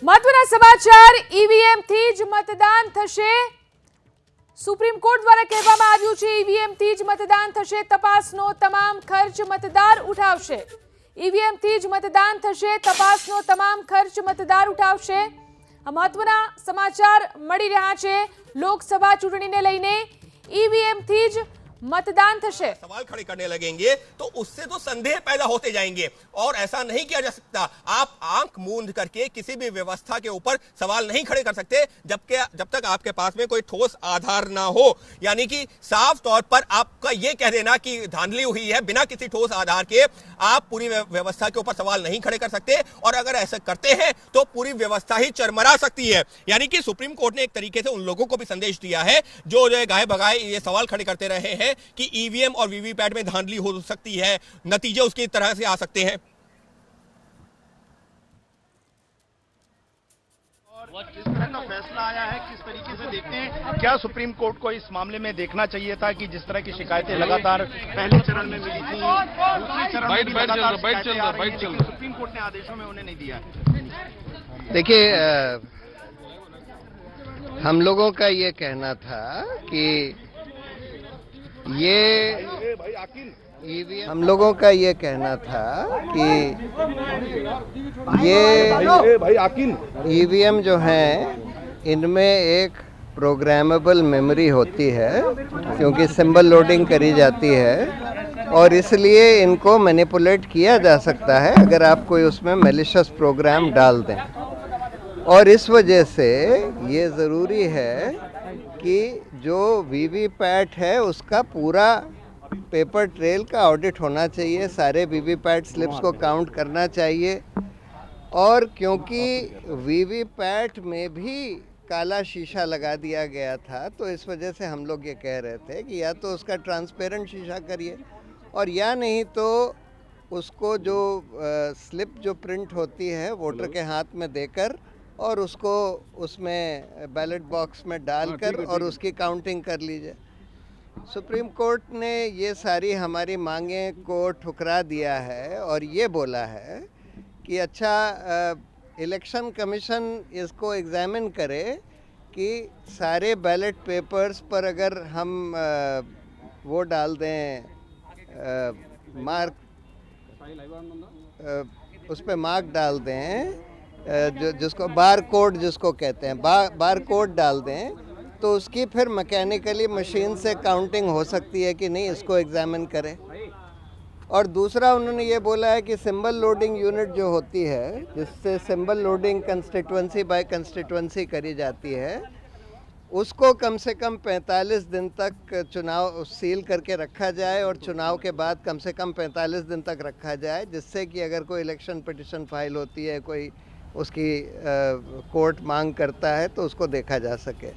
મહત્વના સમાચાર ઈવીએમ થી જ મતદાન થશે। સુપ્રીમ કોર્ટ દ્વારા કહેવામાં આવ્યું છે ઈવીએમ થી જ મતદાન થશે, તપાસનો તમામ ખર્ચ મતદાર ઉઠાવશે। ઈવીએમ થી જ મતદાન થશે, તપાસનો તમામ ખર્ચ મતદાર ઉઠાવશે। આ મહત્વના સમાચાર મળી રહ્યા છે। લોકસભા ચૂંટણીને લઈને ઈવીએમ થી જ मतदान थशे। सवाल खड़े करने लगेंगे तो उससे तो संदेह पैदा होते जाएंगे और ऐसा नहीं किया जा सकता। आप आंख मूंद करके किसी भी व्यवस्था के ऊपर सवाल नहीं खड़े कर सकते जब तक आपके पास में कोई ठोस आधार ना हो। यानी कि साफ तौर पर आपका यह कह देना कि धांधली हुई है बिना किसी ठोस आधार के, आप पूरी व्यवस्था के ऊपर सवाल नहीं खड़े कर सकते और अगर ऐसा करते हैं तो पूरी व्यवस्था ही चरमरा सकती है। यानी कि सुप्रीम कोर्ट ने एक तरीके से उन लोगों को भी संदेश दिया है जो गाहे बगाए ये सवाल खड़े करते रहे हैं कि ईवीएम और वीवीपैट में धांधली हो सकती है, नतीजे उसकी तरह से आ सकते हैं। और जिस तरह का फैसला आया है किस तरीके से देखते हैं, क्या सुप्रीम कोर्ट को इस मामले में देखना चाहिए था कि जिस तरह की शिकायतें लगातार पहले चरण में मिली थी, दूसरे चरण में भी लगातार शिकायतें आ रही हैं, लेकिन सुप्रीम कोर्ट ने आदेशों में उन्हें नहीं दिया। देखिए, हम लोगों का ये कहना था कि हम लोगों का ये कहना था कि ये ईवीएम जो हैं इनमें एक प्रोग्रामेबल मेमोरी होती है क्योंकि सिंबल लोडिंग करी जाती है और इसलिए इनको मैनिपुलेट किया जा सकता है अगर आप कोई उसमें मैलिशियस प्रोग्राम डाल दें। और इस वजह से ये ज़रूरी है कि जो वीवीपैट है उसका पूरा पेपर ट्रेल का ऑडिट होना चाहिए, सारे वीवीपैट स्लिप्स को काउंट करना चाहिए। और क्योंकि वीवीपैट में भी काला शीशा लगा दिया गया था तो इस वजह से हम लोग ये कह रहे थे कि या तो उसका ट्रांसपेरेंट शीशा करिए और या नहीं तो उसको जो स्लिप जो प्रिंट होती है वोटर के हाथ में देकर और उसको उसमें बैलेट बॉक्स में डालकर और उसकी काउंटिंग कर लीजिए। सुप्रीम कोर्ट ने ये सारी हमारी मांगें को ठुकरा दिया है और ये बोला है कि अच्छा इलेक्शन कमीशन इसको एग्जामिन करे कि सारे बैलेट पेपर्स पर अगर हम वो डाल दें मार्क, उस पर मार्क डाल दें जिसको बार कोड जिसको कहते हैं, बार कोड डाल दें तो उसकी फिर मैकेनिकली मशीन से काउंटिंग हो सकती है कि नहीं, इसको एग्जामिन करें। और दूसरा उन्होंने ये बोला है कि सिंबल लोडिंग यूनिट जो होती है जिससे symbol loading constituency by constituency करी जाती है उसको कम से कम 45 दिन तक चुनाव सील करके रखा जाए और चुनाव के बाद कम से कम 45 दिन तक रखा जाए, जिससे कि अगर कोई इलेक्शन पिटिशन फाइल होती है, कोई उसकी कोर्ट मांग करता है तो उसको देखा जा सके।